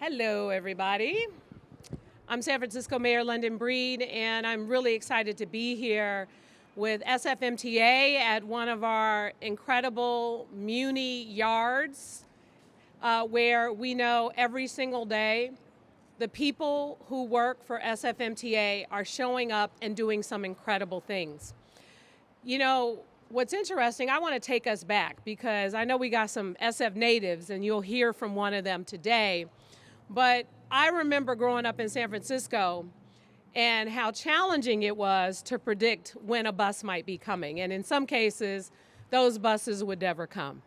Hello, everybody. I'm San Francisco Mayor London Breed, and I'm really excited to be here with SFMTA at one of our incredible Muni yards, where we know every single day the people who work for SFMTA are showing up and doing some incredible things. You know, what's interesting, I want to take us back because I know we got some SF natives, and you'll hear from one of them today. But I remember growing up in San Francisco and how challenging it was to predict when a bus might be coming. And in some cases, those buses would never come.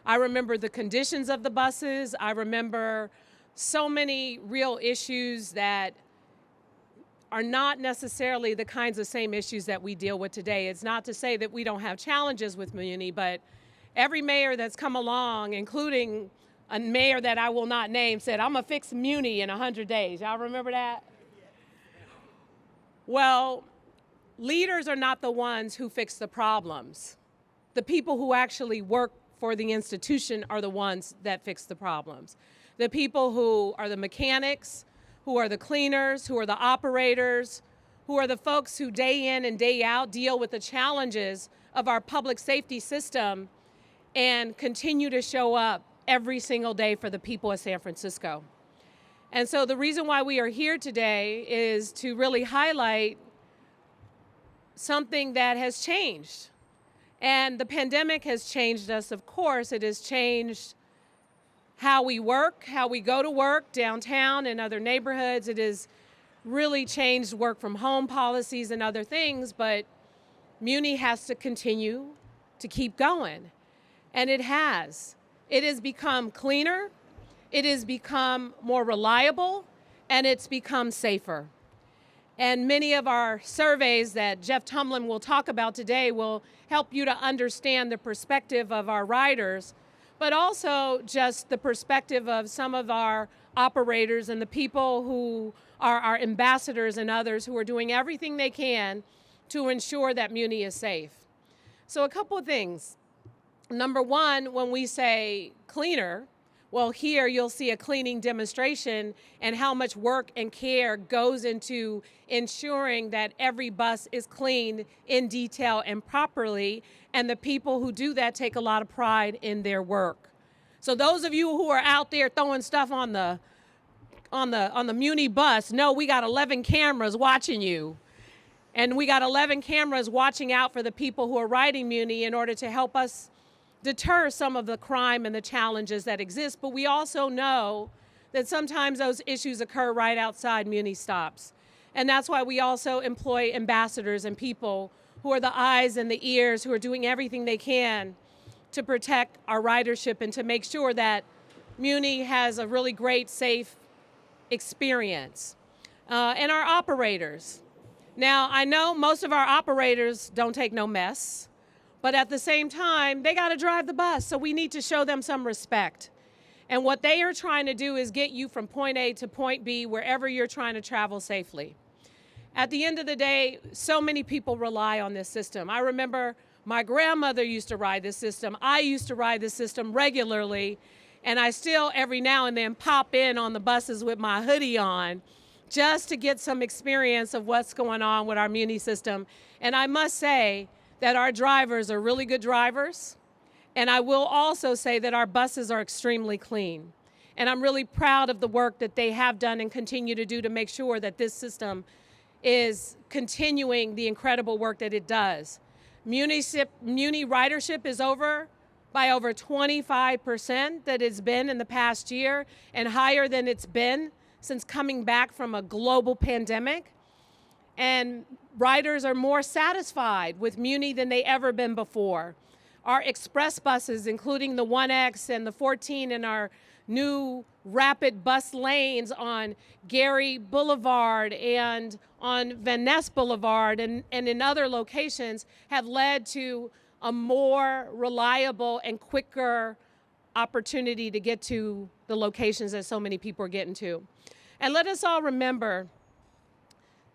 I remember the conditions of the buses. I remember so many real issues that are not necessarily the kinds of same issues that we deal with today. It's not to say that we don't have challenges with Muni, but every mayor that's come along, including a mayor that I will not name, said, I'm gonna fix Muni in 100 days. Y'all remember that? Well, leaders are not the ones who fix the problems. The people who actually work for the institution are the ones that fix the problems. The people who are the mechanics, who are the cleaners, who are the operators, who are the folks who day in and day out deal with the challenges of our public safety system and continue to show up every single day for the people of San Francisco. And so the reason why we are here today is to really highlight something that has changed. And the pandemic has changed us, of course. It has changed how we work, how we go to work downtown and other neighborhoods. It has really changed work from home policies and other things, but Muni has to continue to keep going. And it has. It has become cleaner, it has become more reliable, and it's become safer. And many of our surveys that Jeff Tumlin will talk about today will help you to understand the perspective of our riders, but also just the perspective of some of our operators and the people who are our ambassadors and others who are doing everything they can to ensure that Muni is safe. So a couple of things. Number one, when we say cleaner, well, here you'll see a cleaning demonstration and how much work and care goes into ensuring that every bus is cleaned in detail and properly, and the people who do that take a lot of pride in their work. So those of you who are out there throwing stuff on the Muni bus, know we got 11 cameras watching you. And we got 11 cameras watching out for the people who are riding Muni in order to help us deter some of the crime and the challenges that exist, but we also know that sometimes those issues occur right outside Muni stops. And that's why we also employ ambassadors and people who are the eyes and the ears, who are doing everything they can to protect our ridership and to make sure that Muni has a really great, safe experience. And our operators. Now, I know most of our operators don't take no mess, but at the same time, they got to drive the bus, so we need to show them some respect. And what they are trying to do is get you from point A to point B, wherever you're trying to travel safely. At the end of the day, so many people rely on this system. I remember my grandmother used to ride this system. I used to ride this system regularly, and I still every now and then pop in on the buses with my hoodie on just to get some experience of what's going on with our Muni system. And I must say that our drivers are really good drivers. And I will also say that our buses are extremely clean. And I'm really proud of the work that they have done and continue to do to make sure that this system is continuing the incredible work that it does. Muni ridership is by over 25% that it's been in the past year, and higher than it's been since coming back from a global pandemic. And riders are more satisfied with Muni than they ever been before. Our express buses, including the 1X and the 14 and our new rapid bus lanes on Gary Boulevard and on Van Ness Boulevard and in other locations, have led to a more reliable and quicker opportunity to get to the locations that so many people are getting to. And let us all remember,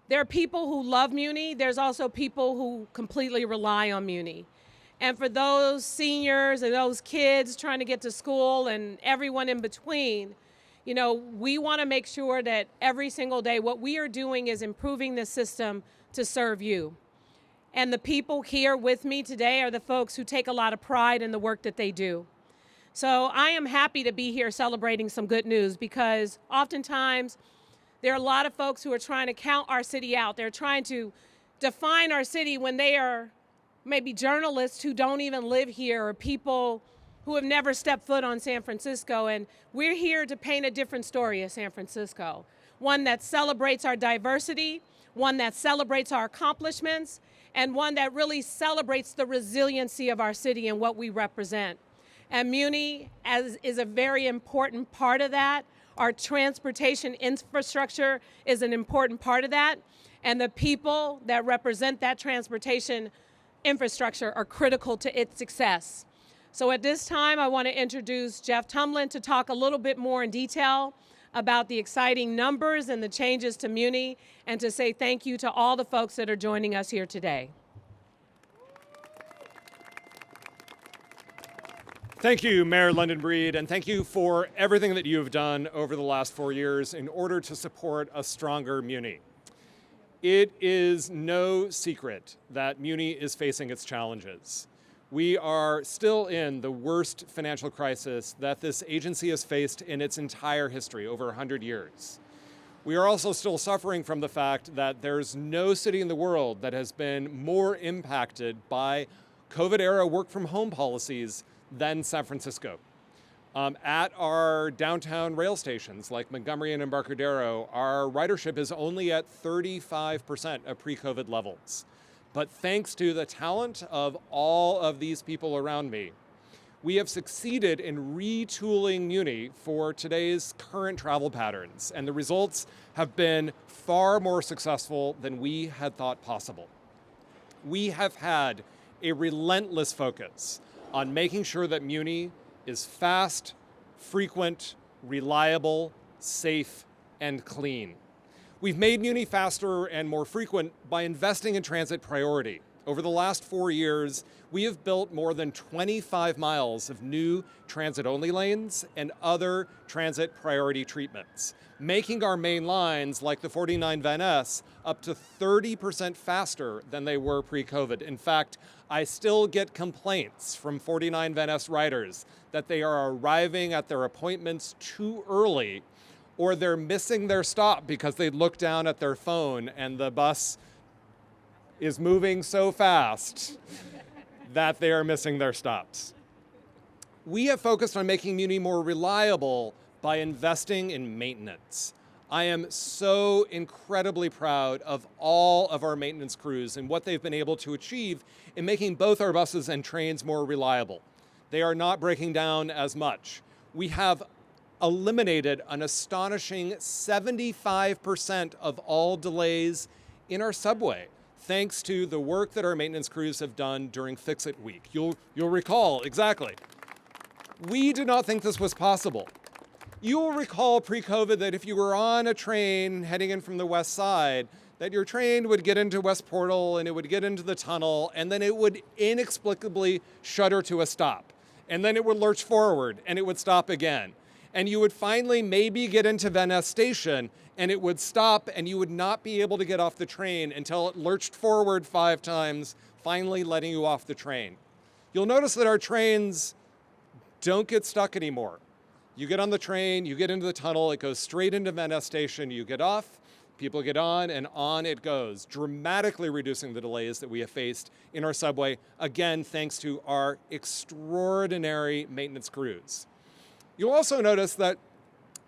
there are people who love Muni. There's also people who completely rely on Muni. And for those seniors and those kids trying to get to school and everyone in between, You know, we want to make sure that every single day what we are doing is improving the system to serve you. And the people here with me today are the folks who take a lot of pride in the work that they do. So I am happy to be here celebrating some good news, because oftentimes there are a lot of folks who are trying to count our city out. They're trying to define our city when they are maybe journalists who don't even live here, or people who have never stepped foot on San Francisco. And we're here to paint a different story of San Francisco, one that celebrates our diversity, one that celebrates our accomplishments, and one that really celebrates the resiliency of our city and what we represent. And Muni is a very important part of that. Our transportation infrastructure is an important part of that. And the people that represent that transportation infrastructure are critical to its success. So at this time, I want to introduce Jeff Tumlin to talk a little bit more in detail about the exciting numbers and the changes to Muni, and to say thank you to all the folks that are joining us here today. Thank you, Mayor London Breed, and thank you for everything that you have done over the last 4 years in order to support a stronger Muni. It is no secret that Muni is facing its challenges. We are still in the worst financial crisis that this agency has faced in its entire history, over 100 years. We are also still suffering from the fact that there's no city in the world that has been more impacted by COVID-era work-from-home policies than San Francisco. At our downtown rail stations like Montgomery and Embarcadero, our ridership is only at 35% of pre-COVID levels. But thanks to the talent of all of these people around me, we have succeeded in retooling Muni for today's current travel patterns, and the results have been far more successful than we had thought possible. We have had a relentless focus on making sure that Muni is fast, frequent, reliable, safe, and clean. We've made Muni faster and more frequent by investing in transit priority. Over the last 4 years, we have built more than 25 miles of new transit-only lanes and other transit priority treatments, making our main lines, like the 49 Van Ness, up to 30% faster than they were pre-COVID. In fact, I still get complaints from 49 Van Ness riders that they are arriving at their appointments too early, or they're missing their stop because they look down at their phone and the bus is moving so fast that they are missing their stops. We have focused on making Muni more reliable by investing in maintenance. I am so incredibly proud of all of our maintenance crews and what they've been able to achieve in making both our buses and trains more reliable. They are not breaking down as much. We have eliminated an astonishing 75% of all delays in our subway, thanks to the work that our maintenance crews have done during Fix-It Week. You'll recall, exactly. We did not think this was possible. You will recall pre-COVID that if you were on a train heading in from the west side, that your train would get into West Portal and it would get into the tunnel, and then it would inexplicably shudder to a stop. And then it would lurch forward and it would stop again. And you would finally maybe get into Van Ness Station and it would stop, and you would not be able to get off the train until it lurched forward 5 times, finally letting you off the train. You'll notice that our trains don't get stuck anymore. You get on the train, you get into the tunnel, it goes straight into Van Ness Station, you get off, people get on, and on it goes, dramatically reducing the delays that we have faced in our subway, again, thanks to our extraordinary maintenance crews. You'll also notice that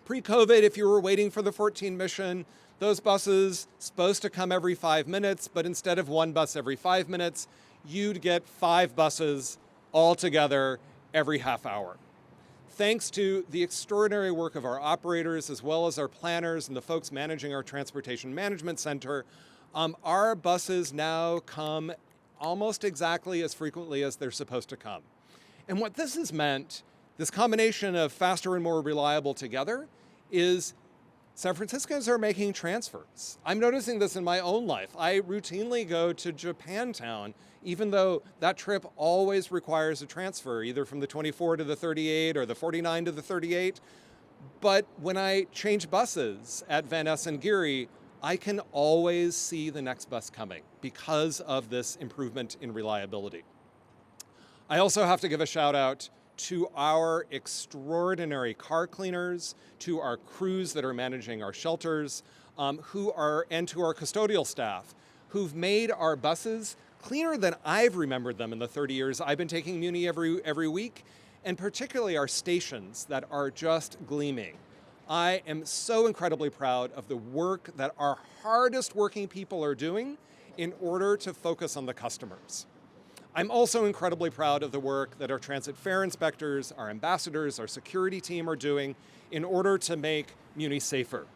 pre-COVID, if you were waiting for the 14 mission, those buses supposed to come every 5 minutes, but instead of 1 bus every 5 minutes, you'd get 5 buses all together every half hour. Thanks to the extraordinary work of our operators, as well as our planners and the folks managing our transportation management center, our buses now come almost exactly as frequently as they're supposed to come. And what this has meant, this combination of faster and more reliable together, is San Franciscans are making transfers. I'm noticing this in my own life. I routinely go to Japantown, even though that trip always requires a transfer, either from the 24 to the 38 or the 49 to the 38. But when I change buses at Van Ness and Geary, I can always see the next bus coming because of this improvement in reliability. I also have to give a shout out to our extraordinary car cleaners, to our crews that are managing our shelters, and to our custodial staff, who've made our buses cleaner than I've remembered them in the 30 years I've been taking Muni every week, and particularly our stations that are just gleaming. I am so incredibly proud of the work that our hardest working people are doing in order to focus on the customers. I'm also incredibly proud of the work that our transit fare inspectors, our ambassadors, our security team are doing in order to make Muni safer.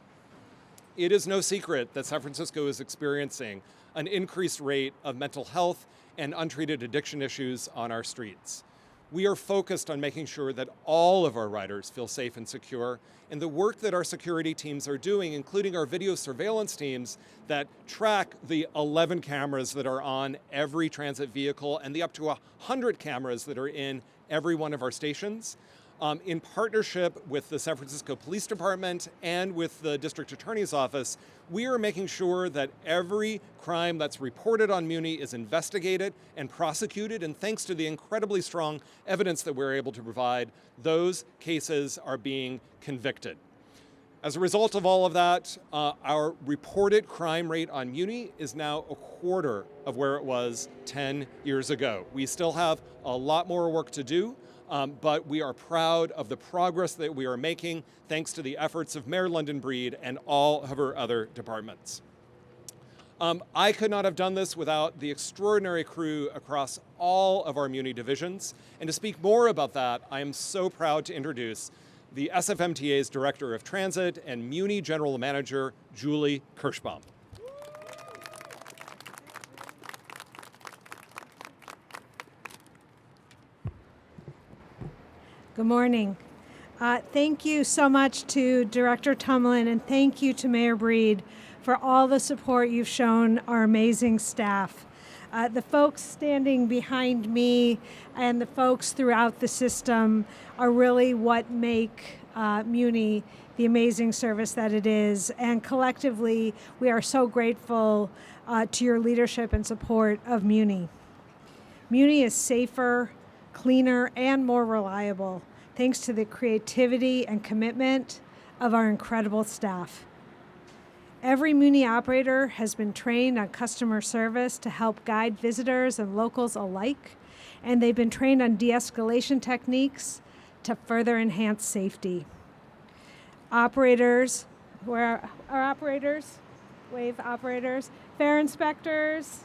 It is no secret that San Francisco is experiencing an increased rate of mental health and untreated addiction issues on our streets. We are focused on making sure that all of our riders feel safe and secure, and the work that our security teams are doing, including our video surveillance teams that track the 11 cameras that are on every transit vehicle and the up to 100 cameras that are in every one of our stations, in partnership with the San Francisco Police Department and with the District Attorney's Office, we are making sure that every crime that's reported on Muni is investigated and prosecuted, and thanks to the incredibly strong evidence that we're able to provide, those cases are being convicted. As a result of all of that, our reported crime rate on Muni is now a quarter of where it was 10 years ago. We still have a lot more work to do, but we are proud of the progress that we are making thanks to the efforts of Mayor London Breed and all of her other departments. I could not have done this without the extraordinary crew across all of our Muni divisions. And to speak more about that, I am so proud to introduce the SFMTA's Director of Transit and Muni General Manager, Julie Kirschbaum. Good morning. Thank you so much to Director Tumlin, and thank you to Mayor Breed for all the support you've shown our amazing staff. The folks standing behind me and the folks throughout the system are really what make Muni the amazing service that it is. And collectively, we are so grateful to your leadership and support of Muni. Muni is safer, cleaner, and more reliable, thanks to the creativity and commitment of our incredible staff. Every Muni operator has been trained on customer service to help guide visitors and locals alike, and they've been trained on de-escalation techniques to further enhance safety. Operators, where are operators? Wave operators, fare inspectors,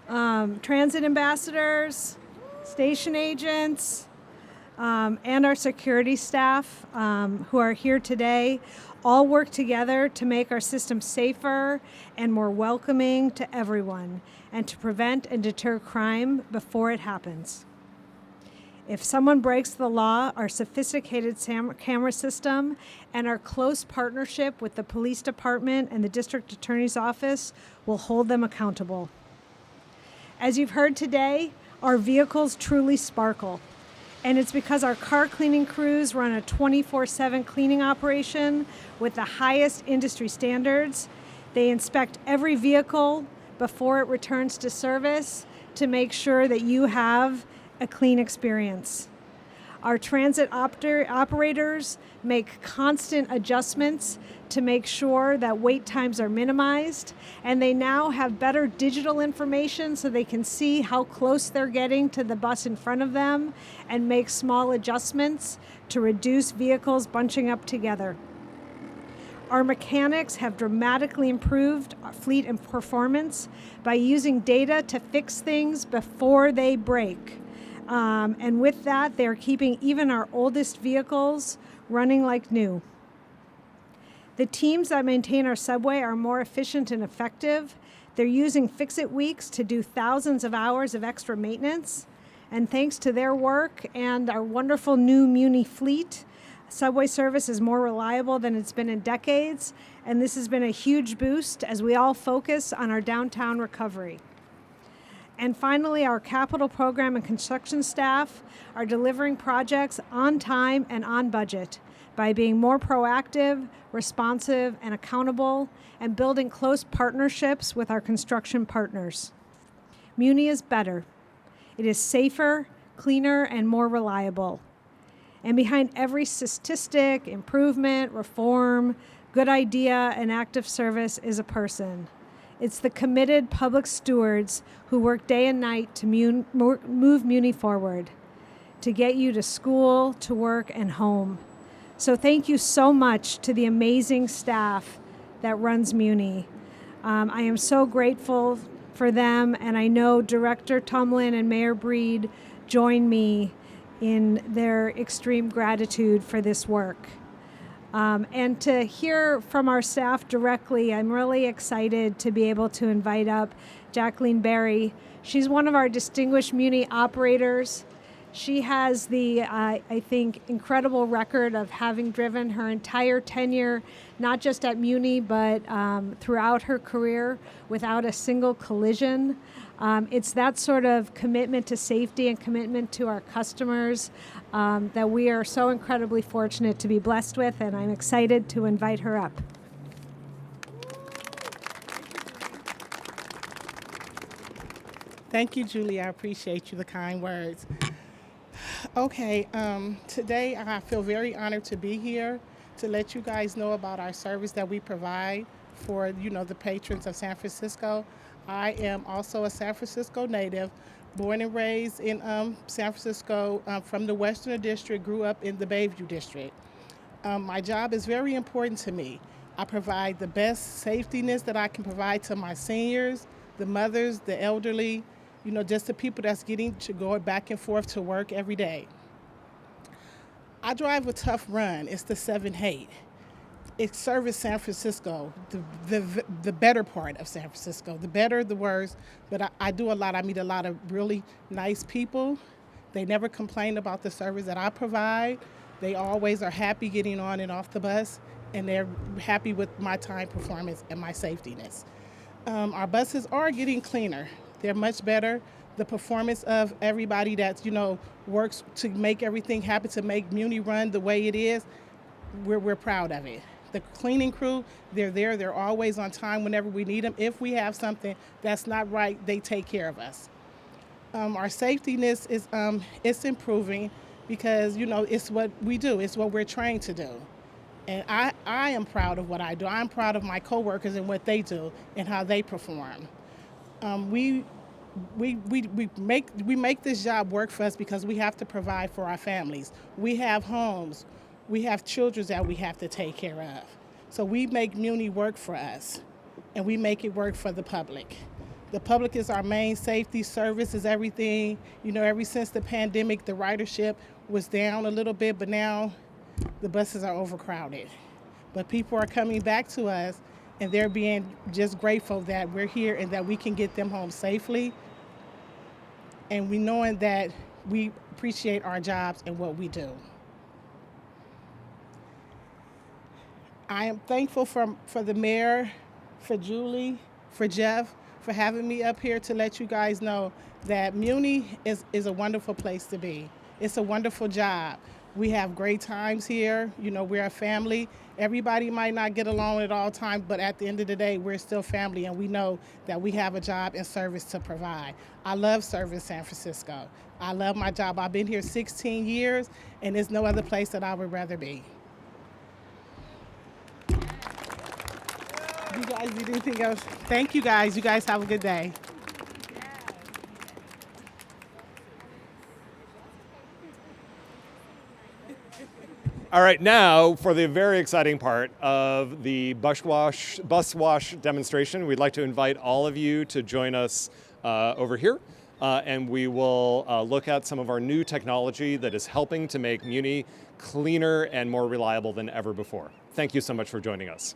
transit ambassadors, station agents, and our security staff who are here today all work together to make our system safer and more welcoming to everyone and to prevent and deter crime before it happens. If someone breaks the law, our sophisticated camera system and our close partnership with the police department and the district attorney's office will hold them accountable. As you've heard today, our vehicles truly sparkle, and it's because our car cleaning crews run a 24/7 cleaning operation with the highest industry standards. They inspect every vehicle before it returns to service to make sure that you have a clean experience. Our transit operators make constant adjustments to make sure that wait times are minimized, and they now have better digital information so they can see how close they're getting to the bus in front of them and make small adjustments to reduce vehicles bunching up together. Our mechanics have dramatically improved our fleet and performance by using data to fix things before they break. And with that, they're keeping even our oldest vehicles running like new. The teams that maintain our subway are more efficient and effective. They're using fix-it weeks to do thousands of hours of extra maintenance. And thanks to their work and our wonderful new Muni fleet, subway service is more reliable than it's been in decades. And this has been a huge boost as we all focus on our downtown recovery. And finally, our capital program and construction staff are delivering projects on time and on budget by being more proactive, responsive, and accountable, and building close partnerships with our construction partners. Muni is better. It is safer, cleaner, and more reliable. And behind every statistic, improvement, reform, good idea, and active service is a person. It's the committed public stewards who work day and night to move Muni forward, to get you to school, to work, and home. So thank you so much to the amazing staff that runs Muni. I am so grateful for them, and I know Director Tumlin and Mayor Breed join me in their extreme gratitude for this work. And to hear from our staff directly, I'm really excited to be able to invite up Jacqueline Berry. She's one of our distinguished Muni operators. She has the, I think, incredible record of having driven her entire tenure, not just at Muni, but throughout her career without a single collision. It's that sort of commitment to safety and commitment to our customers that we are so incredibly fortunate to be blessed with, and I'm excited to invite her up. Thank you, Julie. I appreciate you, the kind words. Okay, today I feel very honored to be here to let you guys know about our service that we provide for, the patrons of San Francisco. I am also a San Francisco native, born and raised in San Francisco from the Western District, grew up in the Bayview District. My job is very important to me. I provide the best safety nets that I can provide to my seniors, the mothers, the elderly, just the people that's getting to go back and forth to work every day. I drive a tough run. It's the 7-8. It services San Francisco, the better part of San Francisco, the better, the worse. But I do a lot. I meet a lot of really nice people. They never complain about the service that I provide. They always are happy getting on and off the bus, and they're happy with my time performance and my safetiness. Our buses are getting cleaner. They're much better. The performance of everybody that, works to make everything happen, to make Muni run the way it is, we're proud of it. The cleaning crew, they're there. They're always on time whenever we need them. If we have something that's not right, they take care of us. Our safetiness is it's improving because, it's what we do. It's what we're trained to do. And I am proud of what I do. I'm proud of my coworkers and what they do and how they perform. We make this job work for us because we have to provide for our families. We have homes. We have children that we have to take care of. So we make Muni work for us, and we make it work for the public. The public is our main safety. Service is everything. Ever since the pandemic, the ridership was down a little bit, but now the buses are overcrowded. But people are coming back to us, and they're being just grateful that we're here and that we can get them home safely. And we knowing that we appreciate our jobs and what we do. I am thankful for the mayor, for Julie, for Jeff, for having me up here to let you guys know that Muni is a wonderful place to be. It's a wonderful job. We have great times here. We're a family. Everybody might not get along at all times, but at the end of the day, we're still family, and we know that we have a job and service to provide. I love service San Francisco. I love my job. I've been here 16 years, and there's no other place that I would rather be. You guys need anything else? Thank you guys. You guys have a good day. All right, now for the very exciting part of the bus wash demonstration, we'd like to invite all of you to join us over here, and we will look at some of our new technology that is helping to make Muni cleaner and more reliable than ever before. Thank you so much for joining us.